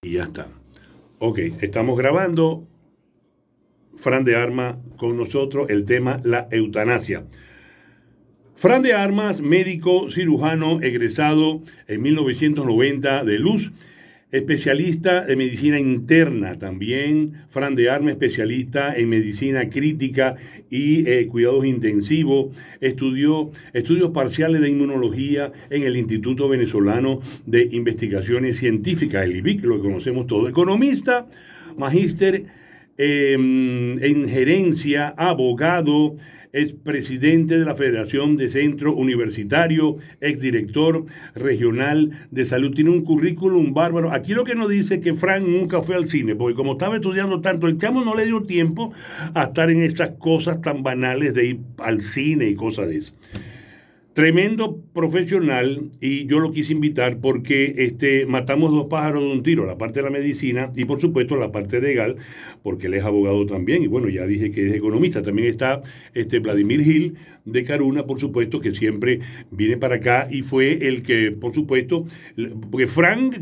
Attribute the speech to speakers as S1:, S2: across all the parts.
S1: Y ya está. Ok, estamos grabando. Fran de Armas con nosotros, el tema la eutanasia. Fran de Armas, médico cirujano egresado en 1990 de Luz, especialista en medicina interna también. Fran de Armas, especialista en medicina crítica y cuidados intensivos. Estudió estudios parciales de inmunología en el Instituto Venezolano de Investigaciones Científicas, el IBIC, lo que conocemos todos. Economista, magíster en gerencia, abogado, es presidente de la Federación de Centro Universitario, exdirector regional de salud. Tiene un currículum bárbaro. Aquí lo que nos dice es que Frank nunca fue al cine, porque como estaba estudiando tanto, el chamo no le dio tiempo a estar en estas cosas tan banales de ir al cine y cosas de eso. Tremendo profesional, y yo lo quise invitar porque matamos dos pájaros de un tiro, la parte de la medicina y por supuesto la parte legal, porque él es abogado también, y bueno, ya dije que es economista. También está Vladimir Gil de Caruna, por supuesto, que siempre viene para acá y fue el que, por supuesto, porque Frank,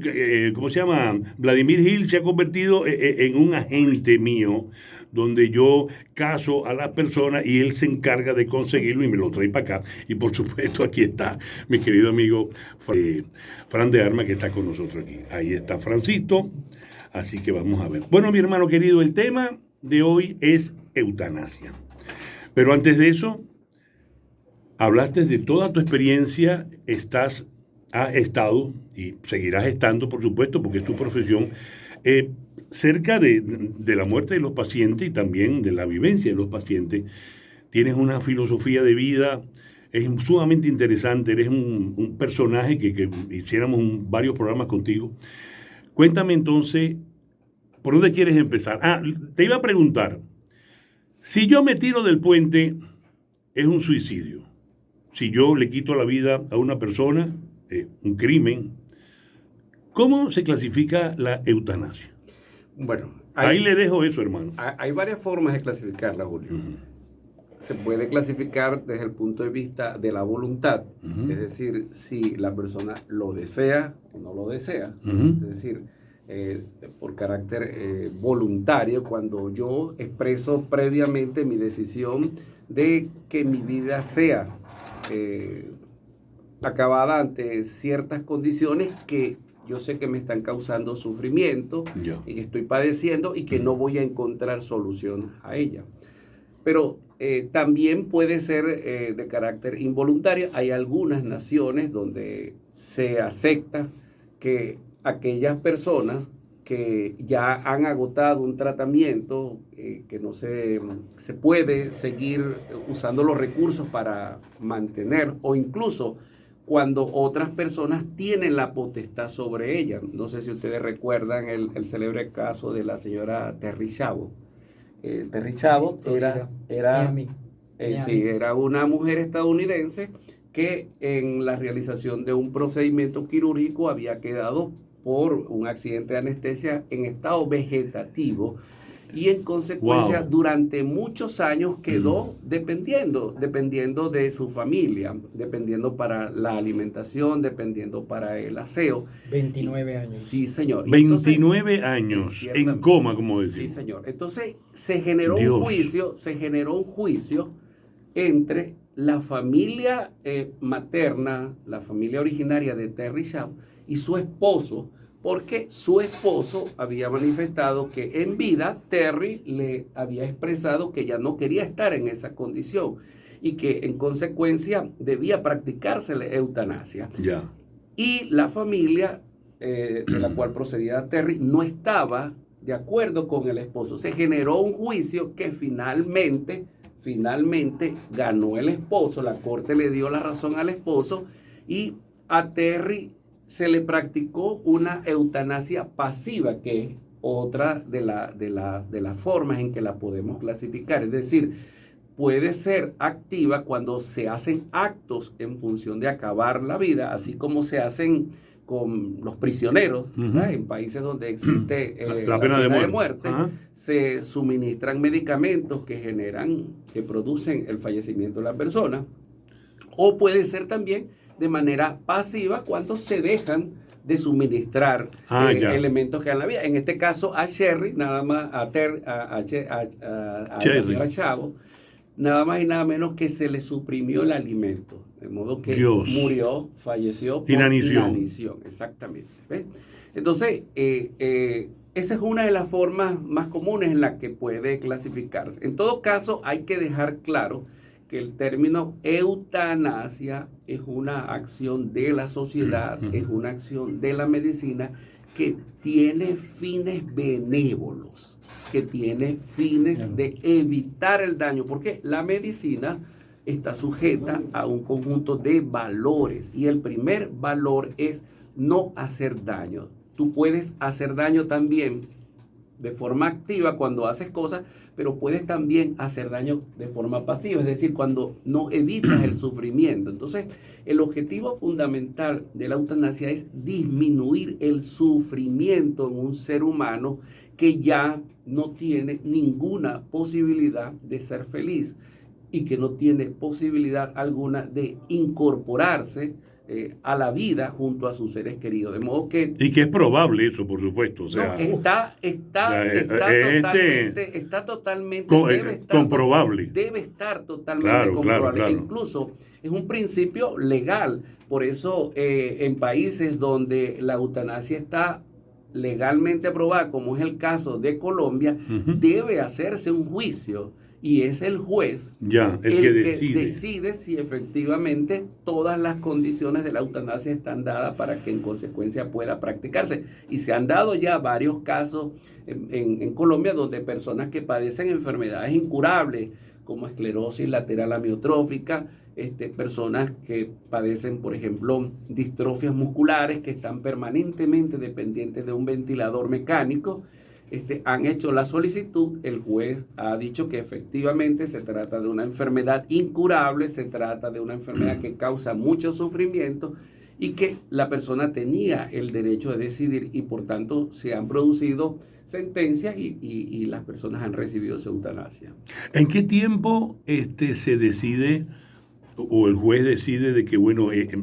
S1: ¿cómo se llama? Vladimir Gil se ha convertido en un agente mío, donde yo caso a las personas y él se encarga de conseguirlo y me lo trae para acá. Y por supuesto aquí está mi querido amigo Fran de Armas, que está con nosotros aquí. Ahí está Francito, así que vamos a ver. Bueno, mi hermano querido, el tema de hoy es eutanasia. Pero antes de eso, hablaste de toda tu experiencia, has estado y seguirás estando, por supuesto, porque es tu profesión, cerca de la muerte de los pacientes y también de la vivencia de los pacientes. Tienes una filosofía de vida, es sumamente interesante, eres un personaje que hiciéramos varios programas contigo. Cuéntame entonces, ¿por dónde quieres empezar? Te iba a preguntar, si yo me tiro del puente, es un suicidio. Si yo le quito la vida a una persona, un crimen. ¿Cómo se clasifica la eutanasia?
S2: Bueno,
S1: ahí le dejo eso, hermano.
S2: Hay varias formas de clasificarla, Julio. Se puede clasificar desde el punto de vista de la voluntad, es decir, si la persona lo desea o no lo desea, es decir, por carácter voluntario, cuando yo expreso previamente mi decisión de que mi vida sea acabada ante ciertas condiciones que yo sé que me están causando sufrimiento y que estoy padeciendo y que no voy a encontrar solución a ella. Pero también puede ser de carácter involuntario. Hay algunas naciones donde se acepta que aquellas personas que ya han agotado un tratamiento, que no se puede seguir usando los recursos para mantener, o incluso cuando otras personas tienen la potestad sobre ella. No sé si ustedes recuerdan el célebre caso de la señora Terri Schiavo. Terri Schiavo era una mujer estadounidense que en la realización de un procedimiento quirúrgico había quedado por un accidente de anestesia en estado vegetativo y en consecuencia durante muchos años quedó dependiendo de su familia, dependiendo para la alimentación, dependiendo para el aseo.
S3: 29 años.
S2: Sí, señor.
S1: 29 años en coma, como decimos.
S2: Sí, señor. Entonces se generó un juicio entre la familia materna, la familia originaria de Terri Schiavo y su esposo, porque su esposo había manifestado que en vida Terri le había expresado que ella no quería estar en esa condición y que en consecuencia debía practicarse la eutanasia. Y la familia de la cual procedía Terri no estaba de acuerdo con el esposo. Se generó un juicio que finalmente ganó el esposo. La corte le dio la razón al esposo y a Terri se le practicó una eutanasia pasiva, que es otra de las formas en que la podemos clasificar. Es decir, puede ser activa cuando se hacen actos en función de acabar la vida, así como se hacen con los prisioneros, en países donde existe la pena de muerte, se suministran medicamentos que producen el fallecimiento de la persona, o puede ser también de manera pasiva cuando se dejan de suministrar elementos que dan la vida. En este caso a Cherry, nada más a la señora Chavo, nada más y nada menos que se le suprimió el alimento, de modo que murió, falleció por inanición. Exactamente. ¿Ves? Entonces, esa es una de las formas más comunes en las que puede clasificarse. En todo caso, hay que dejar claro que el término eutanasia es una acción de la sociedad, es una acción de la medicina que tiene fines benévolos, que tiene fines de evitar el daño, porque la medicina está sujeta a un conjunto de valores y el primer valor es no hacer daño. Tú puedes hacer daño también de forma activa cuando haces cosas, pero puedes también hacer daño de forma pasiva, es decir, cuando no evitas el sufrimiento. Entonces, el objetivo fundamental de la eutanasia es disminuir el sufrimiento en un ser humano que ya no tiene ninguna posibilidad de ser feliz y que no tiene posibilidad alguna de incorporarse a la vida junto a sus seres queridos. De modo que...
S1: Y que es probable eso, por supuesto. O sea,
S2: está totalmente
S1: comprobable.
S2: Debe estar totalmente comprobable.
S1: Claro.
S2: Incluso es un principio legal. Por eso en países donde la eutanasia está legalmente aprobada, como es el caso de Colombia, debe hacerse un juicio. Y es el juez
S1: el que
S2: decide si efectivamente todas las condiciones de la eutanasia están dadas para que en consecuencia pueda practicarse. Y se han dado ya varios casos en Colombia donde personas que padecen enfermedades incurables como esclerosis lateral amiotrófica, personas que padecen, por ejemplo, distrofias musculares que están permanentemente dependientes de un ventilador mecánico, han hecho la solicitud, el juez ha dicho que efectivamente se trata de una enfermedad incurable, se trata de una enfermedad que causa mucho sufrimiento y que la persona tenía el derecho de decidir y por tanto se han producido sentencias y las personas han recibido su eutanasia.
S1: ¿En qué tiempo se decide o el juez decide de que,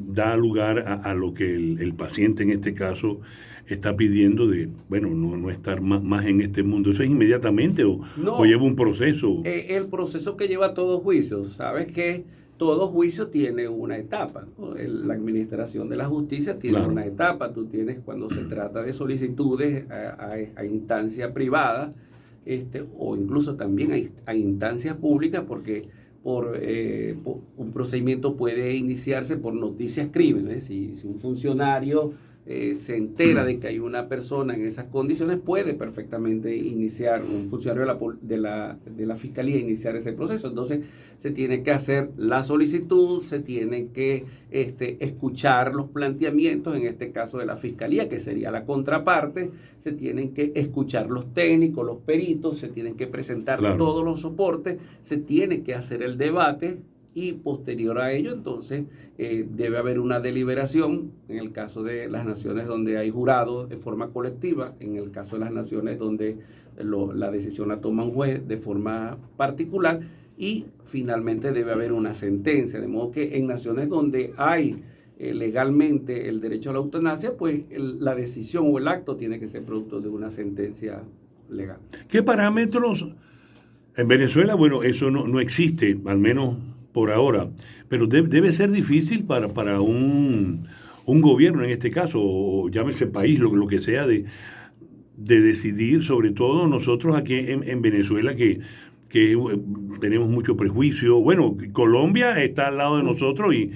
S1: da lugar a lo que el paciente en este caso está pidiendo de, no estar más en este mundo? ¿Eso es inmediatamente o lleva un proceso?
S2: El proceso que lleva todo juicio. Sabes que todo juicio tiene una etapa, ¿no? La administración de la justicia tiene una etapa. Tú tienes, cuando se trata de solicitudes a instancia privada, o incluso también a instancias públicas, porque por un procedimiento puede iniciarse por noticia escriben. Si un funcionario se entera de que hay una persona en esas condiciones, puede perfectamente iniciar, un funcionario de la fiscalía, iniciar ese proceso. Entonces se tiene que hacer la solicitud, se tiene que escuchar los planteamientos, en este caso de la fiscalía, que sería la contraparte, se tienen que escuchar los técnicos, los peritos, se tienen que presentar todos los soportes, se tiene que hacer el debate. Y posterior a ello, entonces, debe haber una deliberación, en el caso de las naciones donde hay jurados de forma colectiva, en el caso de las naciones donde la decisión la toma un juez de forma particular, y finalmente debe haber una sentencia. De modo que en naciones donde hay legalmente el derecho a la eutanasia, pues la decisión o el acto tiene que ser producto de una sentencia legal.
S1: ¿Qué parámetros? En Venezuela, eso no existe, al menos por ahora, pero debe ser difícil para un gobierno en este caso, o llámese país, lo que sea, de decidir, sobre todo nosotros aquí en Venezuela que tenemos mucho prejuicio. Colombia está al lado de nosotros y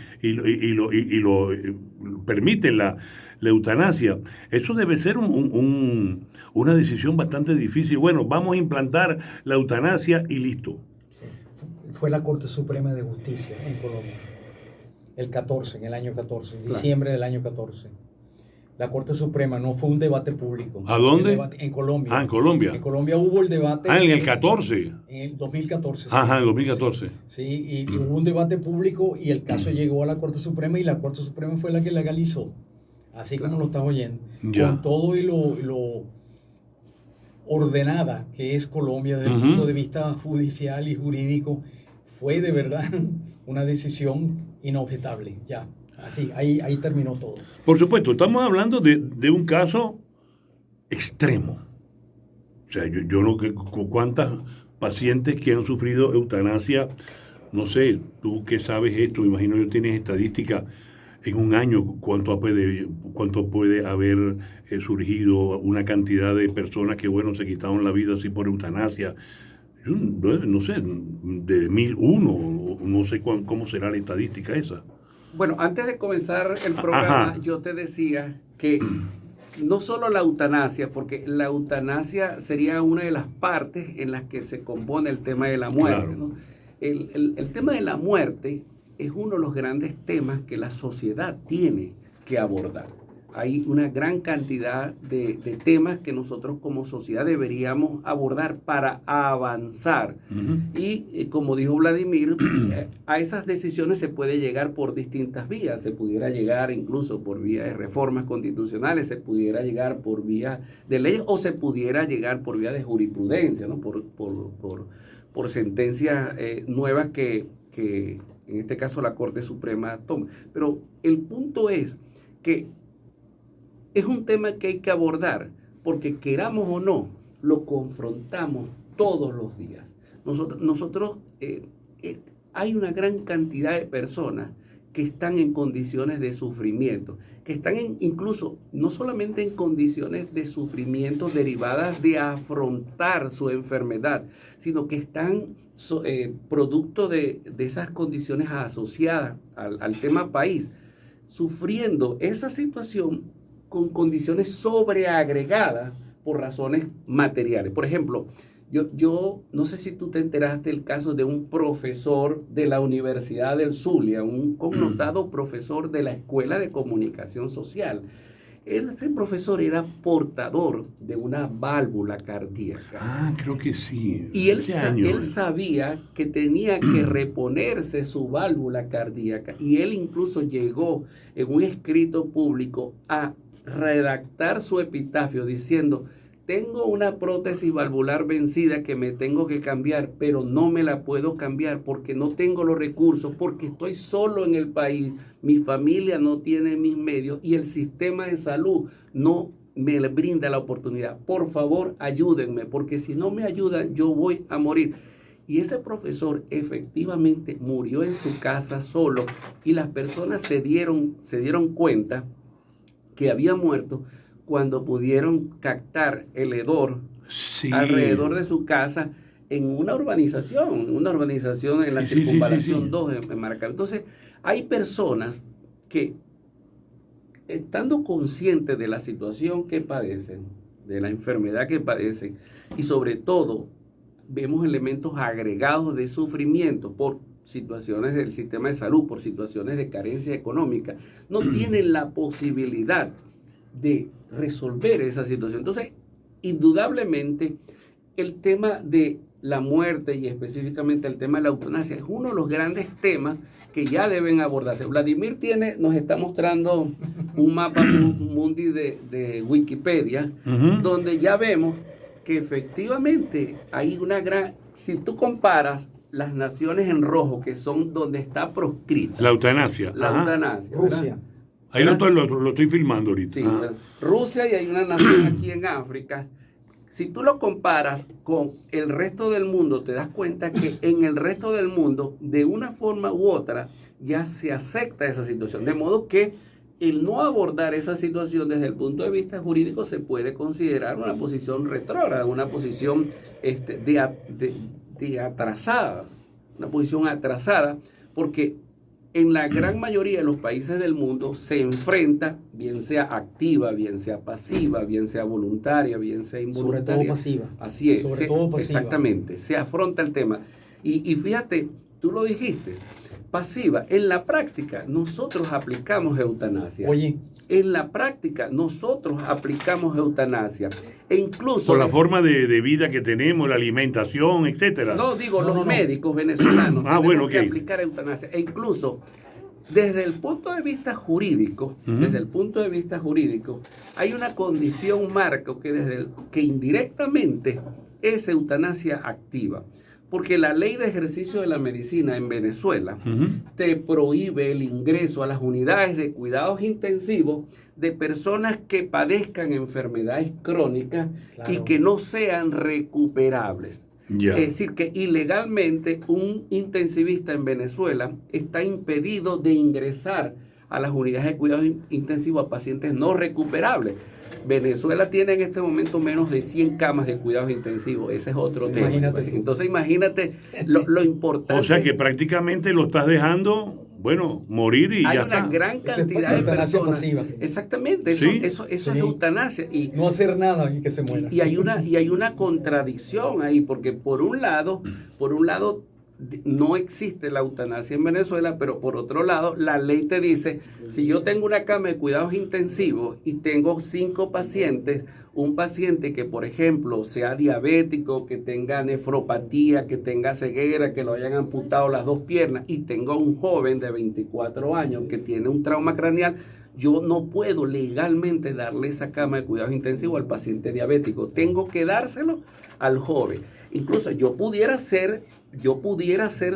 S1: lo permite la eutanasia. Eso debe ser una decisión bastante difícil. Vamos a implantar la eutanasia y listo.
S3: Fue la Corte Suprema de Justicia en Colombia, en el año 14, diciembre del año 14. La Corte Suprema, no fue un debate público.
S1: ¿A dónde?
S3: En Colombia.
S1: En Colombia.
S3: En Colombia hubo el debate.
S1: En el 14.
S3: En el 2014.
S1: En el 2014.
S3: Sí, y hubo un debate público y el caso llegó a la Corte Suprema y la Corte Suprema fue la que legalizó, así como lo estás oyendo. Con todo y lo ordenada que es Colombia desde el punto de vista judicial y jurídico, fue de verdad una decisión inobjetable, Así, ahí terminó todo.
S1: Por supuesto, estamos hablando de un caso extremo. O sea, yo no sé cuántas pacientes que han sufrido eutanasia, no sé, tú que sabes esto, me imagino que tienes estadística en un año, cuánto puede haber surgido una cantidad de personas que, bueno, se quitaron la vida así por eutanasia. Yo no sé, de 1001, no sé cómo será la estadística esa.
S2: Bueno, antes de comenzar el programa, yo te decía que no solo la eutanasia, porque la eutanasia sería una de las partes en las que se compone el tema de la muerte. Claro. ¿No? El tema de la muerte es uno de los grandes temas que la sociedad tiene que abordar. Hay una gran cantidad de temas que nosotros como sociedad deberíamos abordar para avanzar. Uh-huh. Y como dijo Vladimir, a esas decisiones se puede llegar por distintas vías. Se pudiera llegar incluso por vía de reformas constitucionales, se pudiera llegar por vía de leyes o se pudiera llegar por vía de jurisprudencia, ¿no? por sentencias nuevas que en este caso la Corte Suprema toma. Pero el punto es que es un tema que hay que abordar, porque queramos o no, lo confrontamos todos los días. Nosotros hay una gran cantidad de personas que están en condiciones de sufrimiento, que están incluso no solamente en condiciones de sufrimiento derivadas de afrontar su enfermedad, sino que están producto de esas condiciones asociadas al tema país, sufriendo esa situación con condiciones sobreagregadas por razones materiales. Por ejemplo, yo no sé si tú te enteraste del caso de un profesor de la Universidad del Zulia, un connotado profesor de la Escuela de Comunicación Social. Ese profesor era portador de una válvula cardíaca.
S1: Ah, creo que sí.
S2: Y él sabía que tenía que reponerse su válvula cardíaca. Y él incluso llegó en un escrito público a redactar su epitafio diciendo: tengo una prótesis valvular vencida que me tengo que cambiar, pero no me la puedo cambiar porque no tengo los recursos, porque estoy solo en el país, mi familia no tiene mis medios y el sistema de salud no me brinda la oportunidad. Por favor, ayúdenme, porque si no me ayudan, yo voy a morir. Y ese profesor efectivamente murió en su casa solo y las personas se dieron cuenta que había muerto cuando pudieron captar el hedor alrededor de su casa en una urbanización en la circunvalación 2 en Maracaibo. Entonces, hay personas que, estando conscientes de la situación que padecen, de la enfermedad que padecen, y sobre todo, vemos elementos agregados de sufrimiento por situaciones del sistema de salud, por situaciones de carencia económica, no tienen la posibilidad de resolver esa situación. Entonces, indudablemente, el tema de la muerte y específicamente el tema de la eutanasia es uno de los grandes temas que ya deben abordarse. Vladimir nos está mostrando un mapa mundi de Wikipedia, donde ya vemos que efectivamente hay una gran... Si tú comparas las naciones en rojo, que son donde está proscrita
S1: la eutanasia.
S2: La eutanasia.
S3: Rusia.
S1: Ahí lo estoy filmando ahorita.
S2: Sí, Rusia, y hay una nación aquí en África. Si tú lo comparas con el resto del mundo, te das cuenta que en el resto del mundo, de una forma u otra, ya se acepta esa situación. De modo que el no abordar esa situación desde el punto de vista jurídico se puede considerar una posición retrógrada, una posición atrasada, una posición atrasada, porque en la gran mayoría de los países del mundo se enfrenta, bien sea activa, bien sea pasiva, bien sea voluntaria, bien sea involuntaria.
S3: Sobre todo pasiva.
S2: Así es.
S3: Sobre todo pasiva.
S2: Exactamente. Se afronta el tema. Y fíjate, tú lo dijiste, pasiva. En la práctica, nosotros aplicamos eutanasia.
S3: Oye.
S2: En la práctica, nosotros aplicamos eutanasia. E incluso...
S1: Por la forma de vida que tenemos, la alimentación, etcétera.
S2: No, digo, los médicos venezolanos
S1: tenemos
S2: que aplicar eutanasia. E incluso, desde el punto de vista jurídico, hay una condición marco que indirectamente es eutanasia activa. Porque la ley de ejercicio de la medicina en Venezuela te prohíbe el ingreso a las unidades de cuidados intensivos de personas que padezcan enfermedades crónicas y que no sean recuperables.
S1: Yeah.
S2: Es decir, que ilegalmente un intensivista en Venezuela está impedido de ingresar a las unidades de cuidados intensivos a pacientes no recuperables. Venezuela tiene en este momento menos de 100 camas de cuidados intensivos. Ese es otro tema. Entonces imagínate lo importante.
S1: O sea que prácticamente lo estás dejando, bueno, morir y
S2: hay
S1: ya
S2: una
S1: está.
S2: gran cantidad de personas. Pasiva. Exactamente, eso es eutanasia. Y,
S3: no hacer nada y que se muera.
S2: Y hay una contradicción ahí, porque por un lado no existe la eutanasia en Venezuela, pero por otro lado, la ley te dice, si yo tengo una cama de cuidados intensivos y tengo 5 pacientes, un paciente que, por ejemplo, sea diabético, que tenga nefropatía, que tenga ceguera, que lo hayan amputado las 2 piernas, y tengo un joven de 24 años que tiene un trauma craneal, yo no puedo legalmente darle esa cama de cuidados intensivos al paciente diabético. Tengo que dárselo al joven. Incluso yo pudiera ser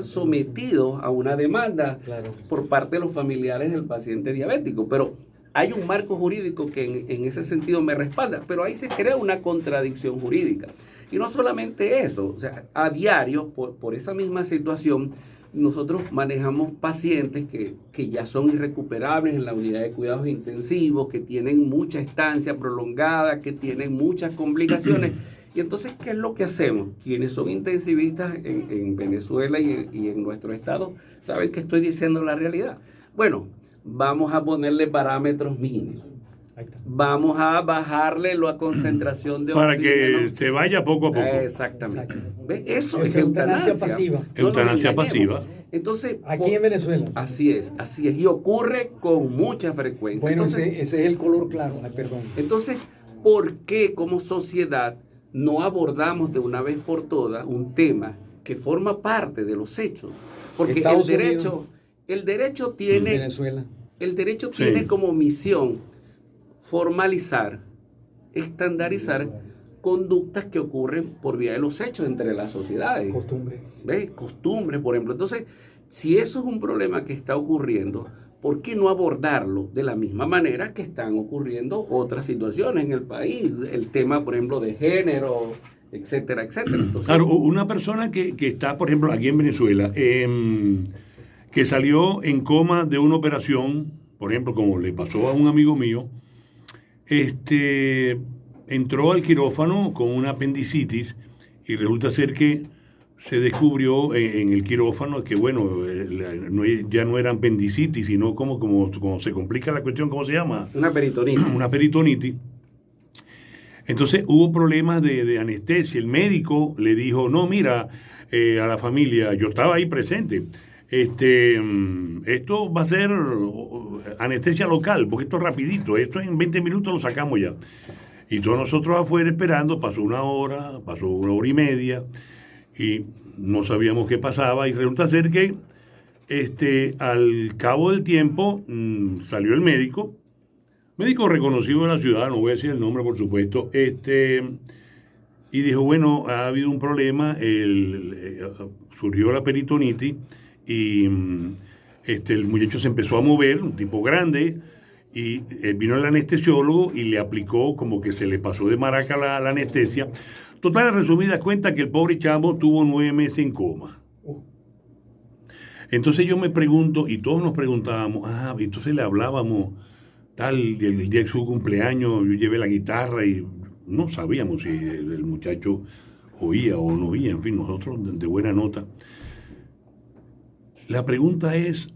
S2: sometido a una demanda por parte de los familiares del paciente diabético, pero hay un marco jurídico que en ese sentido me respalda, pero ahí se crea una contradicción jurídica. Y no solamente eso, o sea, a diario, por esa misma situación, nosotros manejamos pacientes que ya son irrecuperables en la unidad de cuidados intensivos, que tienen mucha estancia prolongada, que tienen muchas complicaciones. Y entonces, ¿qué es lo que hacemos? Quienes son intensivistas en Venezuela y en nuestro estado saben que estoy diciendo la realidad. Bueno, vamos a ponerle parámetros mínimos. Vamos a bajarle la concentración de
S1: para
S2: oxígeno.
S1: que se vaya poco a poco.
S2: Exactamente. ¿Ves? Eso es eutanasia
S3: pasiva.
S1: Eutanasia pasiva.
S2: Entonces,
S3: aquí en Venezuela.
S2: Así es. Y ocurre con mucha frecuencia.
S3: Bueno,
S2: entonces,
S3: ese es el color claro. Ay, perdón.
S2: Entonces, ¿por qué como sociedad no abordamos de una vez por todas un tema que forma parte de los hechos? Porque el derecho tiene como misión formalizar, estandarizar conductas que ocurren por vía de los hechos entre las sociedades.
S3: Costumbres.
S2: ¿Ves? Costumbres, por ejemplo. Entonces, si eso es un problema que está ocurriendo, ¿por qué no abordarlo de la misma manera que están ocurriendo otras situaciones en el país? El tema, por ejemplo, de género, etcétera, etcétera. Entonces,
S1: claro, una persona que está, por ejemplo, aquí en Venezuela, que salió en coma de una operación, por ejemplo, como le pasó a un amigo mío, entró al quirófano con una apendicitis y resulta ser que se descubrió en el quirófano que, bueno, ya no era apendicitis, sino como se complica la cuestión, ¿cómo se llama?
S2: Una peritonitis.
S1: Una peritonitis. Entonces hubo problemas de anestesia. El médico le dijo, no, mira, a la familia, yo estaba ahí presente, esto va a ser anestesia local, porque esto es rapidito, esto en 20 minutos lo sacamos ya. Y todos nosotros afuera esperando, pasó una hora y media, y no sabíamos qué pasaba, y resulta ser que al cabo del tiempo salió el médico reconocido de la ciudad, no voy a decir el nombre por supuesto, y dijo, bueno, ha habido un problema, surgió la peritonitis, y el muchacho se empezó a mover, un tipo grande, y vino el anestesiólogo y le aplicó como que se le pasó de maraca la anestesia. Total, resumidas cuentas, que el pobre chamo tuvo 9 meses en coma. Entonces yo me pregunto, y todos nos preguntábamos, entonces le hablábamos, tal, el día de su cumpleaños, yo llevé la guitarra y no sabíamos si el muchacho oía o no oía, en fin, nosotros de buena nota. La pregunta es,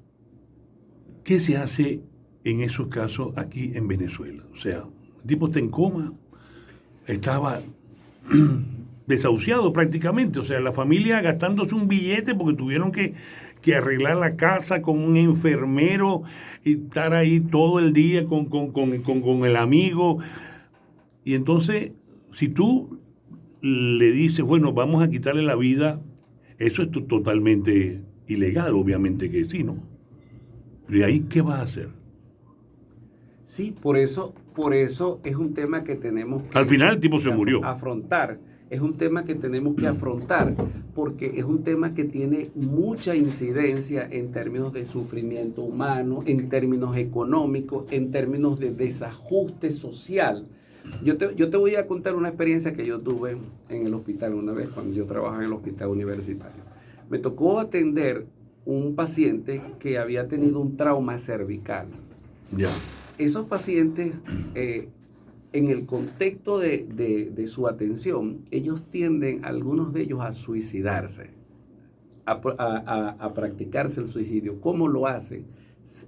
S1: ¿qué se hace en esos casos aquí en Venezuela? O sea, el tipo está en coma, estaba desahuciado prácticamente, o sea, la familia gastándose un billete porque tuvieron que arreglar la casa con un enfermero y estar ahí todo el día con el amigo. Y entonces, si tú le dices, bueno, vamos a quitarle la vida, eso es totalmente ilegal, obviamente que sí, ¿no? ¿De ahí qué va a hacer?
S2: Sí, por eso es un tema que tenemos que
S1: al final el tipo se murió.
S2: afrontar. es un tema que tenemos que afrontar, porque es un tema que tiene mucha incidencia en términos de sufrimiento humano, en términos económicos, en términos de desajuste social. Yo te voy a contar una experiencia que yo tuve en el hospital una vez, cuando yo trabajaba en el hospital universitario. Me tocó atender un paciente que había tenido un trauma cervical.
S1: Ya.
S2: Esos pacientes, en el contexto de su atención, ellos tienden, algunos de ellos, a suicidarse, a practicarse el suicidio. ¿Cómo lo hacen?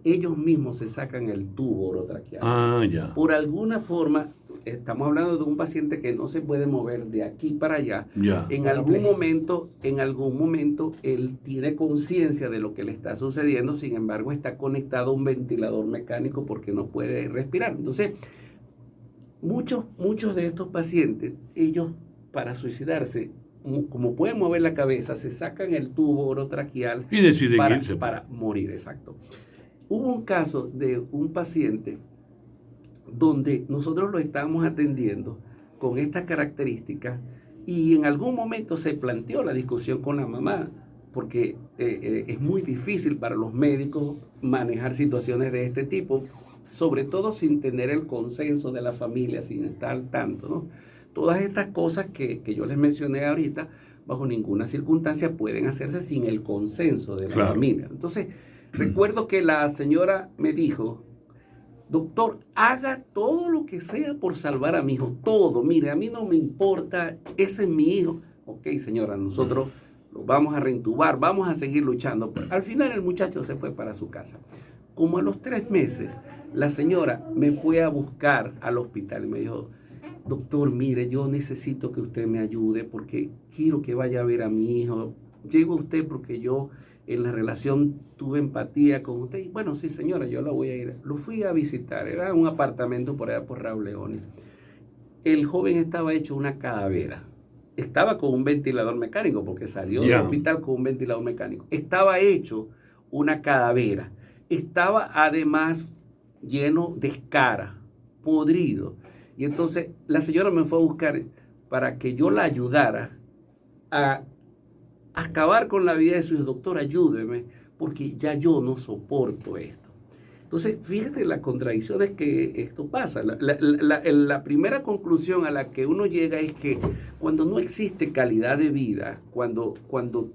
S2: Ellos mismos se sacan el tubo orotraqueal.
S1: Ah, ya.
S2: Por alguna forma, estamos hablando de un paciente que no se puede mover de aquí para allá.
S1: Ya.
S2: En algún momento, él tiene conciencia de lo que le está sucediendo, sin embargo, está conectado a un ventilador mecánico porque no puede respirar. Entonces, muchos de estos pacientes, ellos para suicidarse, como pueden mover la cabeza, se sacan el tubo orotraqueal
S1: y deciden irse
S2: para morir, exacto. Hubo un caso de un paciente donde nosotros lo estábamos atendiendo con estas características y en algún momento se planteó la discusión con la mamá, porque es muy difícil para los médicos manejar situaciones de este tipo, sobre todo sin tener el consenso de la familia, sin estar al tanto, ¿no? Todas estas cosas que yo les mencioné ahorita, bajo ninguna circunstancia pueden hacerse sin el consenso de la familia. Entonces, recuerdo que la señora me dijo: doctor, haga todo lo que sea por salvar a mi hijo, todo, mire, a mí no me importa, ese es mi hijo. Ok, señora, nosotros lo vamos a reintubar, vamos a seguir luchando. Pero al final el muchacho se fue para su casa. Como a los 3 meses, la señora me fue a buscar al hospital y me dijo: doctor, mire, yo necesito que usted me ayude porque quiero que vaya a ver a mi hijo. Llego a usted porque yo en la relación tuve empatía con usted. Y bueno, sí, señora, yo la voy a ir. Lo fui a visitar. Era un apartamento por allá por Raúl León. El joven estaba hecho una calavera. Estaba con un ventilador mecánico porque salió del hospital con un ventilador mecánico. Estaba hecho una calavera. Estaba además lleno de escara, podrido. Y entonces la señora me fue a buscar para que yo la ayudara a acabar con la vida de su hijo. Doctor, ayúdeme, porque ya yo no soporto esto. Entonces, fíjate las contradicciones que esto pasa. La primera conclusión a la que uno llega es que cuando no existe calidad de vida, cuando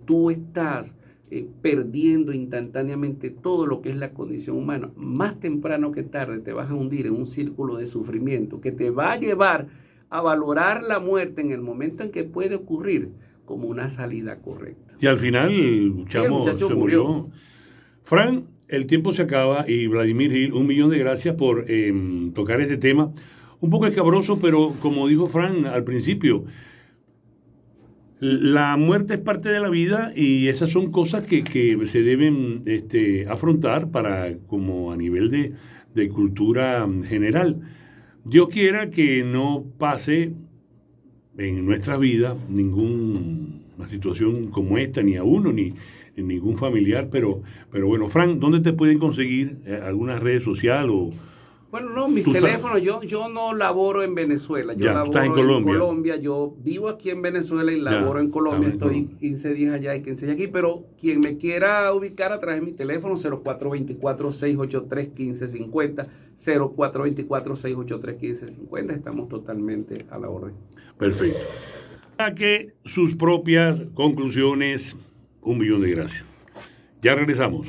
S2: tú estás perdiendo instantáneamente todo lo que es la condición humana, más temprano que tarde te vas a hundir en un círculo de sufrimiento que te va a llevar a valorar la muerte en el momento en que puede ocurrir como una salida correcta.
S1: Y al final el muchacho se murió. Fran, el tiempo se acaba y Vladimir Gil, 1.000.000 de gracias por tocar este tema. Un poco escabroso, pero como dijo Fran al principio, la muerte es parte de la vida y esas son cosas que se deben afrontar como a nivel de cultura general. Dios quiera que no pase en nuestra vida ninguna situación como esta, ni a uno, ni ningún familiar, pero bueno, Fran, ¿dónde te pueden conseguir? ¿Alguna red social o...?
S2: Bueno, no, mis teléfonos, yo no laboro en Venezuela, yo laboro en Colombia, yo vivo aquí en Venezuela y laboro en Colombia, estoy 15 días allá y 15 días aquí, pero quien me quiera ubicar a través de mi teléfono, 0424-683-1550, 0424-683-1550, estamos totalmente a la orden.
S1: Perfecto. Para que sus propias conclusiones, 1.000.000 de gracias. Ya regresamos.